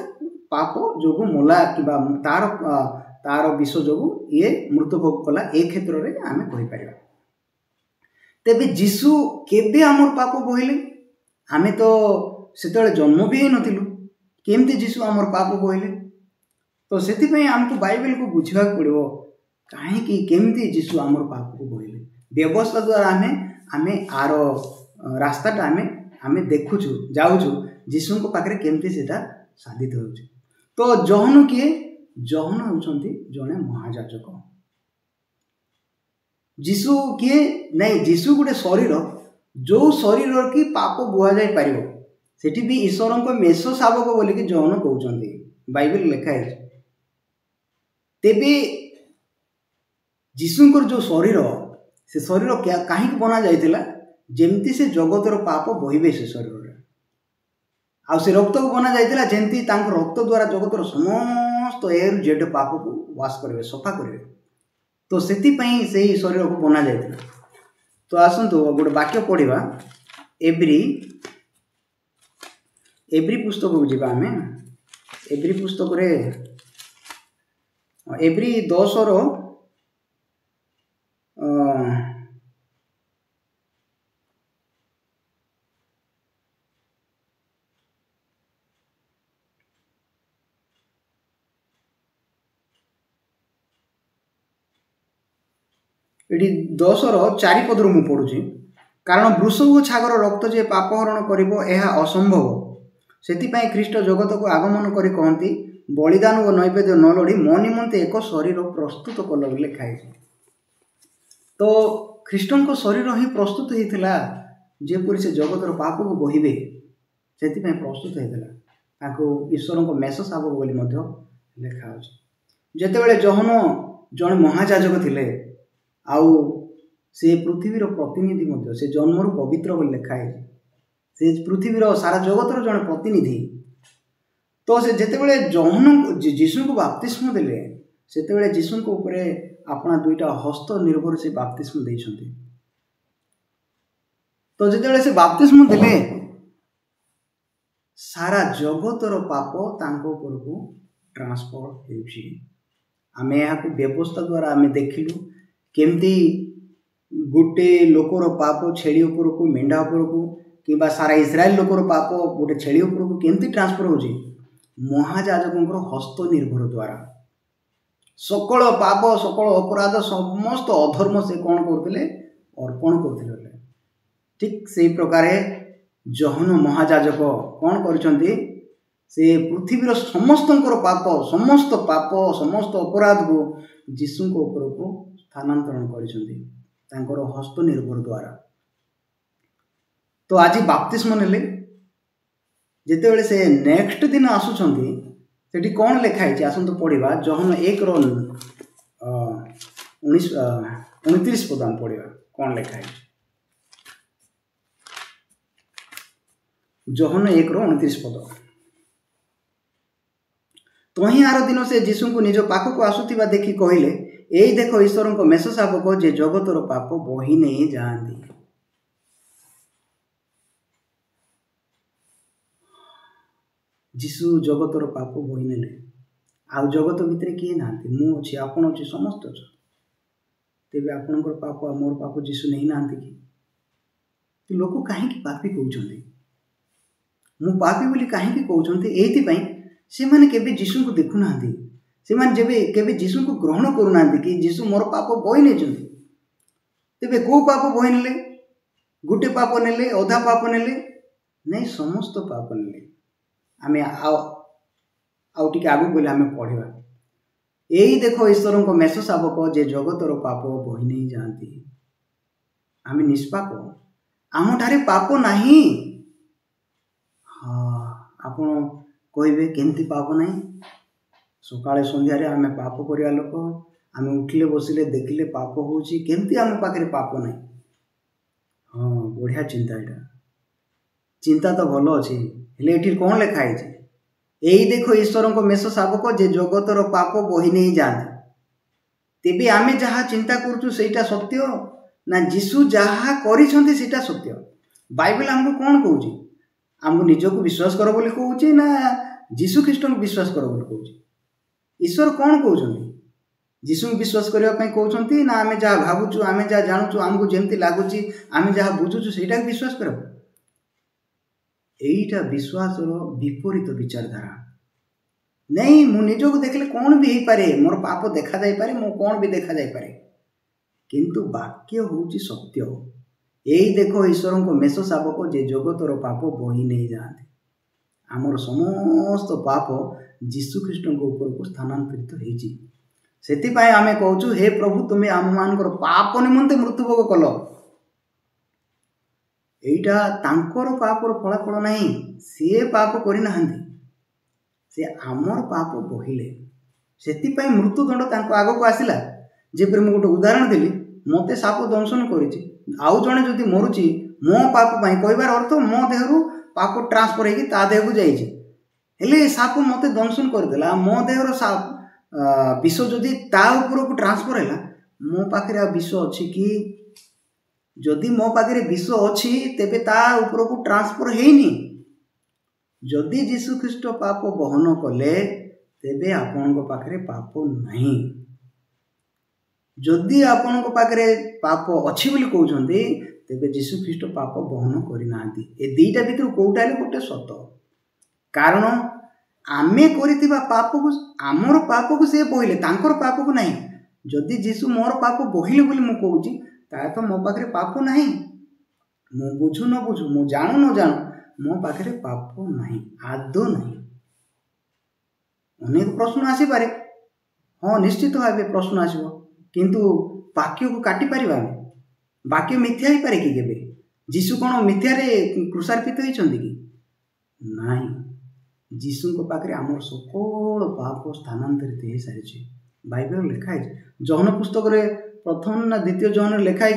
पाप जोगु मोला किबा तार तार विष जोगु ये मृत्यु भोग कला ए क्षेत्र रे आमे कहि परिबा। तेबे जीशु केबे हमर पाप बोहिले आमे तो सेतेबेले जन्म भी नथिलु केमती जीशु हमर पाप बोहिले। तो सेति पई हमको बाइबल को बुझिबा पड़िबो काहे कि केमती जीशु हमर पाप को बोहिले व्यवस्था द्वारा आमे आरो रास्ताटा आमे देखुछु जाउछु जीशु को पाखरे केमती सेटा साधित होउछु। तो जहन किए जहन होउछंती जने महायाजक जीशु किए नहीं जीशु गोटे शरीर जो शरीर की पाप बुआ जाई पारिबो सेठी भी ईश्वर को मेष शावक बोली कि जहन कहउछंती बाइबल लिखा है। तेबे जीशुंकर जो शरीर से शरीर कहीं बना जाइथिला जेमती से जगतर पाप बहिबे से शरीर आ से रक्त को बना जाइथिला जेमती तांको रक्त द्वारा जगतर समस्त एर जेड पाप को वाश करबे सफा करबे। तो सेति पई सेही शरीर को बना जाइथिला। तो आसंतु गोटे वाक्य पढ़िबा एब्री पुस्तक को जीवा हमें एब्री पुस्तक रे एब्री 10 रो ଏଠି 10:4 ମୁଁ ପଢ଼ୁଛି। କାରଣ ବୃଷ ଓ ଛାଗର ରକ୍ତ ଯେ ପାପହରଣ କରିବ ଏହା ଅସମ୍ଭବ। ସେଥିପାଇଁ ଖ୍ରୀଷ୍ଟ ଜଗତକୁ ଆଗମନ କରି କହନ୍ତି, ବଳିଦାନ ଓ ନୈବେଦ୍ୟ ନ ଲୋଡ଼ି ମୋ ନିମନ୍ତେ ଏକ ଶରୀର ପ୍ରସ୍ତୁତ କଲ ବୋଲି ଲେଖା ହେଇଛି। ତ ଖ୍ରୀଷ୍ଟଙ୍କ ଶରୀର ହିଁ ପ୍ରସ୍ତୁତ ହେଇଥିଲା, ଯେପରି ସେ ଜଗତର ପାପକୁ ବୋହିବେ, ସେଥିପାଇଁ ପ୍ରସ୍ତୁତ ହେଇଥିଲା। ତାଙ୍କୁ ଈଶ୍ୱରଙ୍କ ମେଷ ଶାବକ ବୋଲି ମଧ୍ୟ ଲେଖା ଅଛି। ଯେତେବେଳେ ଜହନ ଜଣେ ମହାଯାଜକ ଥିଲେ, ଆଉ ସେ ପୃଥିବୀର ପ୍ରତିନିଧି ମଧ୍ୟ, ସେ ଜନ୍ମରୁ ପବିତ୍ର ବୋଲି ଲେଖା ହେଇଛି। ସେ ପୃଥିବୀର ସାରା ଜଗତର ଜଣେ ପ୍ରତିନିଧି। ତ ସେ ଯେତେବେଳେ ଯୀଶୁଙ୍କୁ ବାପ୍ତିସ୍ମ ଦେଲେ, ସେତେବେଳେ ଯୀଶୁଙ୍କ ଉପରେ ଆପଣା 2ଟା ହସ୍ତ ନିର୍ଭର ସେ ବାପ୍ତିସ୍ମ ଦେଇଛନ୍ତି। ତ ଯେତେବେଳେ ସେ ବାପ୍ତିସ୍ମ ଦେଲେ, ସାରା ଜଗତର ପାପ ତାଙ୍କ ଉପରକୁ ଟ୍ରାନ୍ସଫର ହେଉଛି। ଆମେ ଏହାକୁ ବ୍ୟବସ୍ଥା ଦ୍ୱାରା ଆମେ ଦେଖିଲୁ, କେମିତି ଗୋଟେ ଲୋକର ପାପ ଛେଳି ଉପରକୁ, ମେଣ୍ଢା ଉପରକୁ, କିମ୍ବା ସାରା ଇସ୍ରାଏଲ ଲୋକର ପାପ ଗୋଟେ ଛେଳି ଉପରକୁ କେମିତି ଟ୍ରାନ୍ସଫର ହେଉଛି? ମହାଯାଜକଙ୍କର ହସ୍ତ ନିର୍ଭର ଦ୍ୱାରା। ସକଳ ପାପ, ସକଳ ଅପରାଧ, ସମସ୍ତ ଅଧର୍ମ ସେ କ'ଣ କରୁଥିଲେ? ଅର୍ପଣ କରୁଥିଲେ। ଠିକ୍ ସେଇ ପ୍ରକାରେ ଜହନ ମହାଯାଜକ କ'ଣ କରିଛନ୍ତି? ସେ ପୃଥିବୀର ସମସ୍ତଙ୍କର ପାପ, ସମସ୍ତ ଅପରାଧକୁ ଯୀଶୁଙ୍କ ଉପରକୁ ସ୍ଥାନାନ୍ତରଣ କରିଛନ୍ତି ତାଙ୍କର ହସ୍ତ ନିର୍ଭର ଦ୍ୱାରା। ତ ଆଜି ବାପ୍ତିସ୍ମ ନେଲେ, ଯେତେବେଳେ ସେ ନେକ୍ସଟ ଦିନ ଆସୁଛନ୍ତି, ସେଠି କ'ଣ ଲେଖା ହେଇଛି ଆସନ୍ତୁ ପଢ଼ିବା। ଜହନ 1:29 ପଦ ଆମେ ପଢ଼ିବା। କ'ଣ ଲେଖା ହେଇଛି? ଜହନ 1:29 ପଦ। ତହିଁ ଆର ଦିନ ସେ ଯୀଶୁଙ୍କୁ ନିଜ ପାଖକୁ ଆସୁଥିବା ଦେଖି କହିଲେ, ଏଇ ଦେଖ ଈଶ୍ୱରଙ୍କ ମେଷ ଶାବକ, ଯେ ଜଗତର ପାପ ବୋହି ନେଇ ଯାଆନ୍ତି। ଯୀଶୁ ଜଗତର ପାପ ବୋହି ନେଲେ। ଆଉ ଜଗତ ଭିତରେ କିଏ ନାହାନ୍ତି? ମୁଁ ଅଛି, ଆପଣ ଅଛି, ସମସ୍ତେ ଅଛନ୍ତି। ତେବେ ଆପଣଙ୍କର ପାପ ଆଉ ମୋର ପାପ ଯୀଶୁ ନେଇନାହାନ୍ତି କି? ଲୋକ କାହିଁକି ପାପୀ କହୁଛନ୍ତି? ମୁଁ ପାପୀ ବୋଲି କାହିଁକି କହୁଛନ୍ତି? ଏଇଥିପାଇଁ ସେମାନେ କେବେ ଯୀଶୁଙ୍କୁ ଦେଖୁନାହାନ୍ତି। ସେମାନେ କେବେ ଯୀଶୁଙ୍କୁ ଗ୍ରହଣ କରୁନାହାନ୍ତି କି ଯୀଶୁ ମୋର ପାପ ବୋହି ନେଇଛନ୍ତି। ତେବେ କେଉଁ ପାପ ବୋହି ନେଲେ? ଗୋଟେ ପାପ ନେଲେ? ଅଧା ପାପ ନେଲେ? ନାଇଁ, ସମସ୍ତ ପାପ ନେଲେ। ଆମେ ଆଉ ଟିକେ ଆଗକୁ ଗଲେ ଆମେ ପଢ଼ିବା। ଏଇ ଦେଖ ଈଶ୍ୱରଙ୍କ ମେଷ ଶାବକ, ଯେ ଜଗତର ପାପ ବୋହି ନେଇ ଯାଆନ୍ତି। ଆମେ ନିଷ୍ପାପ, ଆମଠାରେ ପାପ ନାହିଁ। ଆପଣ କହିବେ, କେମିତି ପାପ ନାହିଁ? ସକାଳେ ସନ୍ଧ୍ୟାରେ ଆମେ ପାପ କରିବା ଲୋକ। ଆମେ ଉଠିଲେ ବସିଲେ ଦେଖିଲେ ପାପ ହେଉଛି। କେମିତି ଆମ ପାଖରେ ପାପ ନାହିଁ? ବଢ଼ିଆ ଚିନ୍ତା। ଏଇଟା ଚିନ୍ତା ତ ଭଲ ଅଛି, ହେଲେ ଏଠି କ'ଣ ଲେଖା ହେଇଛି? ଏଇ ଦେଖ ଈଶ୍ୱରଙ୍କ ମେଷ ଶାବକ, ଯେ ଜଗତର ପାପ ବୋହି ନେଇ ଯାଆନ୍ତି। ତେବେ ଆମେ ଯାହା ଚିନ୍ତା କରୁଛୁ ସେଇଟା ସତ୍ୟ, ନା ଯୀଶୁ ଯାହା କରିଛନ୍ତି ସେଇଟା ସତ୍ୟ? ବାଇବେଲ ଆମକୁ କ'ଣ କହୁଛି? ଆମକୁ ନିଜକୁ ବିଶ୍ୱାସ କର ବୋଲି କହୁଛି, ନା ଯୀଶୁ ଖ୍ରୀଷ୍ଟଙ୍କୁ ବିଶ୍ୱାସ କର ବୋଲି କହୁଛି? ଈଶ୍ୱର କ'ଣ କହୁଛନ୍ତି? ଯୀଶୁଙ୍କୁ ବିଶ୍ୱାସ କରିବା ପାଇଁ କହୁଛନ୍ତି, ନା ଆମେ ଯାହା ଭାବୁଛୁ, ଆମେ ଯାହା ଜାଣୁଛୁ, ଆମକୁ ଯେମିତି ଲାଗୁଛି, ଆମେ ଯାହା ବୁଝୁଛୁ ସେଇଟାକୁ ବିଶ୍ୱାସ କର? ଏଇଟା ବିଶ୍ୱାସର ବିପରୀତ ବିଚାରଧାରା। ନାଇଁ, ମୁଁ ନିଜକୁ ଦେଖିଲେ କ'ଣ ବି ହେଇପାରେ, ମୋର ପାପ ଦେଖାଯାଇପାରେ, ମୁଁ କ'ଣ ବି ଦେଖାଯାଇପାରେ, କିନ୍ତୁ ବାକ୍ୟ ହେଉଛି ସତ୍ୟ। ଏଇ ଦେଖ ଈଶ୍ୱରଙ୍କ ମେଷ ଶାବକ, ଯେ ଜଗତର ପାପ ବୋହି ନେଇଯାଆନ୍ତି। ଆମର ସମସ୍ତ ପାପ ଯୀଶୁଖ୍ରୀଷ୍ଟଙ୍କ ଉପରକୁ ସ୍ଥାନାନ୍ତରିତ ହେଇଛି। ସେଥିପାଇଁ ଆମେ କହୁଛୁ, ହେ ପ୍ରଭୁ, ତୁମେ ଆମମାନଙ୍କର ପାପ ନିମନ୍ତେ ମୃତ୍ୟୁଭୋଗ କଲ। ଏଇଟା ତାଙ୍କର ପାପର ଫଳାଫଳ ନାହିଁ। ସିଏ ପାପ କରିନାହାନ୍ତି, ସେ ଆମର ପାପ ବୋହିଲେ। ସେଥିପାଇଁ ମୃତ୍ୟୁଦଣ୍ଡ ତାଙ୍କ ଆଗକୁ ଆସିଲା। ଯେପରି ମୁଁ ଗୋଟେ ଉଦାହରଣ ଦେଲି, ମୋତେ ସାପ ଦଂଶନ କରିଛି, ଆଉ ଜଣେ ଯଦି ମରୁଛି ମୋ ପାପ ପାଇଁ, କହିବାର ଅର୍ଥ ମୋ ଦେହରୁ ପାପ ଟ୍ରାନ୍ସଫର ହେଇକି ତା ଦେହକୁ ଯାଇଛି। ହେଲେ ସାପ ମୋତେ ଦଂଶନ କରିଦେଲା, ମୋ ଦେହର ବିଷ ଯଦି ତା ଉପରକୁ ଟ୍ରାନ୍ସଫର ହେଲା, ମୋ ପାଖରେ ଆଉ ବିଷ ଅଛି କି? ଯଦି ମୋ ପାଖରେ ବିଷ ଅଛି, ତେବେ ତା ଉପରକୁ ଟ୍ରାନ୍ସଫର ହେଇନି। ଯଦି ଯୀଶୁଖ୍ରୀଷ୍ଟ ପାପ ବହନ କଲେ, ତେବେ ଆପଣଙ୍କ ପାଖରେ ପାପ ନାହିଁ। ଯଦି ଆପଣଙ୍କ ପାଖରେ ପାପ ଅଛି ବୋଲି କହୁଛନ୍ତି, ତେବେ ଯୀଶୁଖ୍ରୀଷ୍ଟ ପାପ ବହନ କରିନାହାନ୍ତି। ଏ ଦୁଇଟା ଭିତରୁ କେଉଁଟା ହେଲେ ଗୋଟେ ସତ। କାରଣ ଆମେ କରିଥିବା ପାପକୁ, ଆମର ପାପକୁ ସେ ବୋହିଲେ, ତାଙ୍କର ପାପକୁ ନାହିଁ। जदि जीशु मोर पाप बोहिले बोली मु कहूँ ताहे तो मो पाखे पाप नहीं। मु बुझु न बुझु मु जानू न जानू मो पाखे पाप नहीं आदौ नहीं। अनेक प्रश्न आसीपे। हाँ निश्चित भाव प्रश्न आसो किंतु वाक्य को काटी पार वाक्य मिथ्या हो पारे कि केबे जीशु कौन मिथ्यारे क्रूसार्पित होती कि नहीं। जीशु पाखे आम सकल पाप स्थानांतरित हो सारी बाइबल लिखाई जहन पुस्तक प्रथम ना द्वितीय जहन लिखाई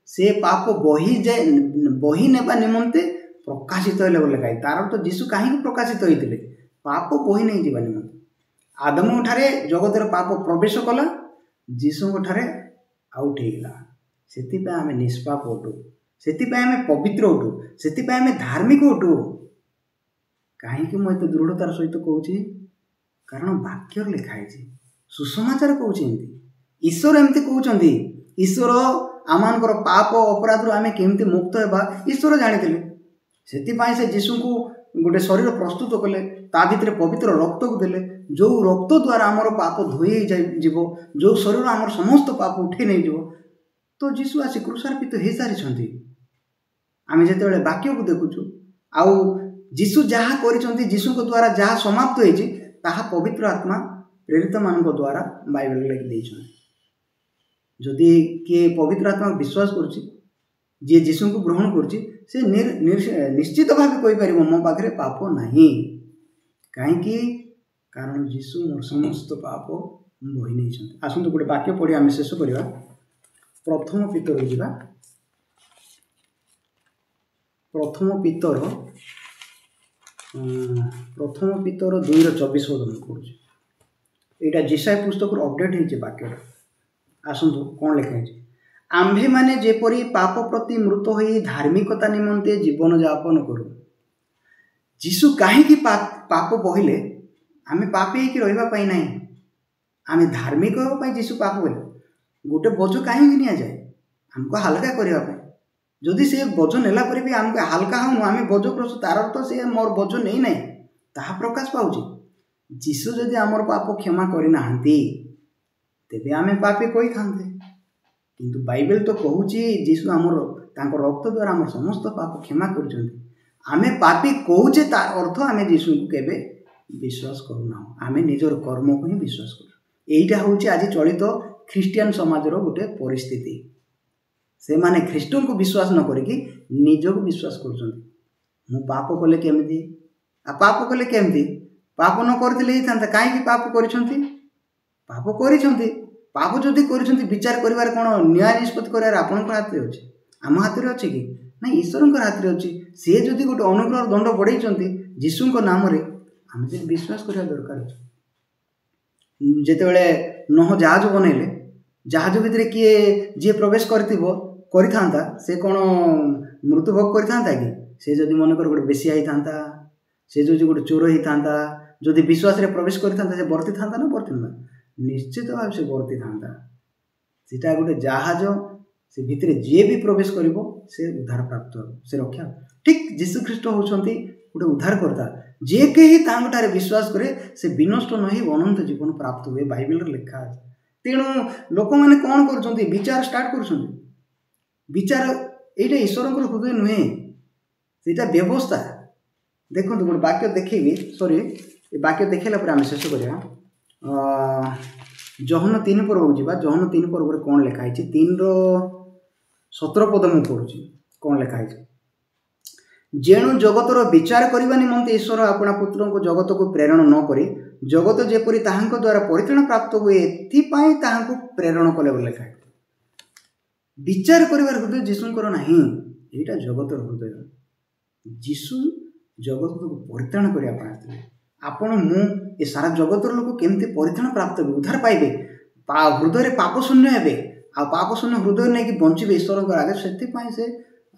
से पाप बही नेबा निमंते प्रकाशित होले लिखाई। तार तो जीशु कहीं प्रकाशित होते पाप बही नहीं जावा निमंते आदम ठारे जगतर पाप प्रवेश कला जीशु ठारे आउट होगा। से आम निष्पाप उठू से आम पवित्र उठू से आम धार्मिक उठू। कहीं मुझे दृढ़तार सहित कहूँ कारण वाक्य लिखाई सुसमाचार कहते ईश्वर एमती कहते ईश्वर आमर पाप अपराध आम केमती मुक्त होगा ईश्वर जानी से जीशु को गोटे शरीर प्रस्तुत कले ता भितर पवित्र रक्त को देले जो रक्त द्वारा आमर पाप धोई जीव जो शरीर आमर समस्त पाप उठे नहीं जीव। तो जीशु आसी क्रूसार्पित हो सारी आम जो वाक्य को देखुचु आउ जीशु जहाँ कर जीशु द्वारा जहाँ समाप्त होती पवित्र आत्मा प्रेरित मान द्वारा बाइबल लिखि जदि किए पवित्र आत्मा विश्वास कर जीशु को ग्रहण कर निश्चित भाव कहीपर मो पाखे पाप नहीं कहीं कारण जीशु मोर समस्त पाप बही नहीं। आसतु गोटे वाक्य पढ़ी आम शेष करवा प्रथम पितर जा प्रथम पितर 2:24 पढ़ू यहाँ जिसाई पुस्तक अपडेट होती वाक्य। आसतु कौन लिखाई आम्भे माने जेपरी पाप प्रति मृत हो धार्मिकता निमंते जीवन यापन करूँ। जीशु कहीं पाप बहिले आम पापी रही ना आम धार्मिक जीशु पाप बोले गोटे बोझ कहीं नि जाए हमको हाल्का करने जदि से बोझ नेला पर भी आमको हाल्का हो आम बोझ कर तार अर्थ से मोर बोझ नहीं ना ताहा प्रकाश पाऊँ। जीशु जदि आमर पाप क्षमा करना तेबे आम पापी कही था किंतु बाइबल तो कहूँ जीशु आमर रक्त द्वारा आम समस्त पाप क्षमा कर आम पापी कहूचे तार अर्थ आम जीशु को केबे विश्वास करूना आम निजर कर्म को ही विश्वास कर। यहीटा हूँ आज चलित ख्रीस्टियन समाजर गोटे परिस्थिति से माने ख्रीष्ट को विश्वास न करिकी निज को विश्वास कर पाप कले केमती पाप कले केमती पाप न करते कहीं पाप कर पाप जदि कर विचार कर कौन न्याय निष्पत्ति कर आपण हाथ में अच्छे आम हाथ में अच्छे कि ना ईश्वर हाथ में अच्छी सी जदि गोटे अनुग्रह दंड बढ़ाई जीशु नाम आम जो विश्वास करने दरकार जिते नह जहाज बनइले जहाज भितर किए जी प्रवेश करता से कौन मृत्युभोग करता कि से जदि मनकर गोटे बेसिया होता से जो गोटे चोर होता जदि विश्वास रे प्रवेश करता से वर्ती था ना वर्ती ना निश्चित भाव से वर्ती था सीटा गोटे जहाज से भितर जी भी प्रवेश कर से उद्धार प्राप्त हो से रक्षा ठीक जीशु ख्रीष्ट होती गोटे उद्धार करता जे कहीं तांगठारे विश्वास करे से विनष्ट नहीं अनंत जीवन प्राप्त हुए बाइबल लिखा है। तेणु लोक मैंने कौन कर विचार स्टार्ट कर विचार ये ईश्वर हृदय नुहे सीटा व्यवस्था देखो गोटे वाक्य देखेबी सॉरी वाक्य देखेला पर आम शेष करवा जहन 3 पर्व जा जहन 3 पर्व कौन लिखाई 3:17 पद मुझे पढ़ुची कौन लिखाई जेणु जगतर विचार करने निमंते ईश्वर अपना पुत्र को जगत को प्रेरण न करी जगत जेपरी ताहांको द्वारा परित्राण प्राप्त हुए एथिपाई ताहांको प्रेरण कले बोले लिखाई विचार करिवार हृदय जीशुंकर नाही एटा जगतर हृदय जीशु जगत को परित्राण करिया पाते आपण मु ए सारा जगतर लोक केमते परित्राण प्राप्त हो उद्धार पाइबे हृदय पाप शून्य हेबे आ पाप शून्य हृदय नहीं कि बंचिबे ईश्वर आगे से से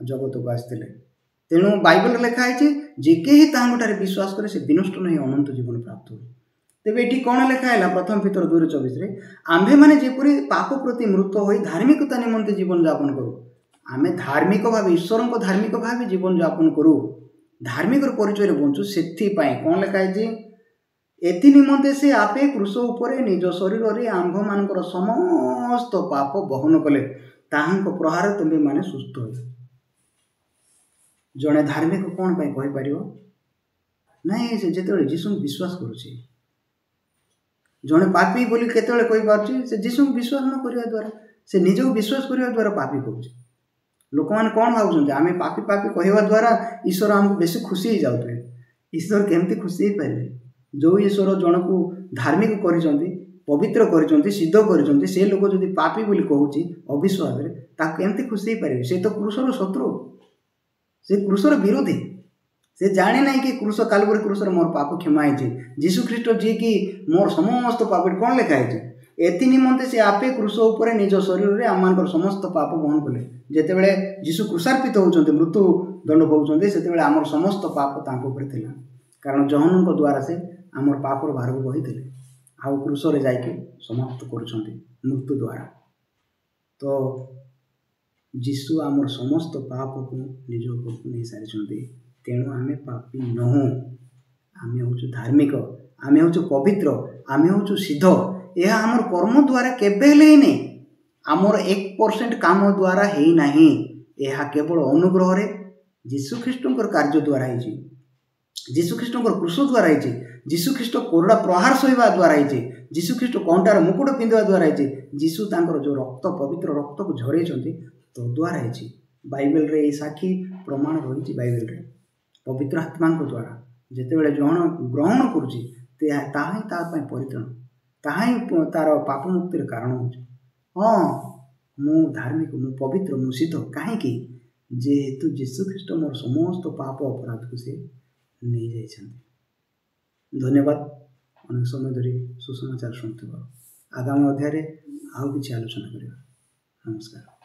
जगत को आसते तेणु बाइबल लिखा है जे कहीं तांगठारे विश्वास करे से विनष्ट नहीं अनंत जीवन प्राप्त हो। तेबे एठी कौन लिखा है प्रथम पितर 2:24 आम्भे माने जेपरी पाप प्रति मृत हो धार्मिकता निमंते जीवन यापन करूँ आम धार्मिक भाव ईश्वर को धार्मिक भाव जीवन यापन करूँ धार्मिक परिचय बंचु से कौन लिखाई एथि निमंते से आपे क्रूस उपरे निज शरीर रे आम्भମାନଙ୍କର ସମସ୍ତ पाप बहन कले ताहांक प्रहार तुम्बे माने सुस्थ हो। जड़े धार्मिक कौन पाई कहि परिबो नहीं से जेतेबेले जीसु विश्वास करुछि। जड़े पापी बोली केतेबेले कहि पारुछि से जीसु विश्वास न करिया द्वारा से निजो विश्वास करिया द्वारा पापी कहउछि। लोक माने कोन भाबुछन्ते आमे पापी पापी कहवा द्वारा ईश्वर हमको बेसी खुशी ही जाउते। ईश्वर केमती खुशी ही पाइले जो ईश्वर जनकू धार्मिक करिसंती पवित्र करिसंती सिद्ध करिसंती से लोक जदि पापी बोली कहउछि अविश्वास रे ता केमती खुशी पाइबे। से तो क्रूसर शत्रु से क्रूसर विरोधी से जाने नहीं कि क्रूस कालवरी क्रूसर मोर पाप क्षमा है जीशु ख्रीष्ट जी की मोर समस्त पाप कौन लिखा है एथि निमंते से आपे क्रूस उपरे निज शरीर रे आम समस्त पाप बहन कले। जेतेबेले जीशु क्रूसार्पित होउछन्ते मृत्यु दंड भोगुछन्ते सेतेबेले आमर समस्त पाप तांको ऊपर थिला कारण जहनक द्वारा से आमर पापर भार को बहिथिले आउ क्रूस रे जाइके समाप्त करूछन्ते मृत्यु द्वारा। तो जीशु आमर समस्त पाप को निज ऊपर नहीं सारी तेणु आमे पापी नहु आमे होछु धार्मिक आमे होछु पवित्र आमे होछु सिद्ध। यह आमर कर्म द्वारा केबेले ही नहीं आमर 1% काम द्वारा ही नहीं यह केवल अनुग्रह रे जीशु ख्रीष्टकर कार्य द्वारा ही जीशु ख्रीष्टकर क्रूस द्वारा ही जीशु ख्रीष्ट कोरड़ा प्रहार सहिबा द्वारा ही जीशु ख्रीष्ट कंटार मुकुट पिंधवा द्वारा ही जीशु तांकर जो रक्त पवित्र रक्त को झरे तो द्वारा ही बाइबल रे साक्षी प्रमाण रही बाइबल रे पवित्र आत्मा द्वारा जितेबले जन ग्रहण करुच्ची ताही परित्राण ताही तार पाप मुक्तिर कारण हो। हाँ मु धार्मिक मु पवित्र मु सिद्ध कहीं जेहेतु जीशु ख्रीष्ट मोर समस्त पाप अपराध को से नहीं जाइछन्ति। धन्यवाद। अनेक समय धरी सुसमाचार शुणुथिबार आगामी अध्याय आउ किछि आलोचना करिबा। नमस्कार।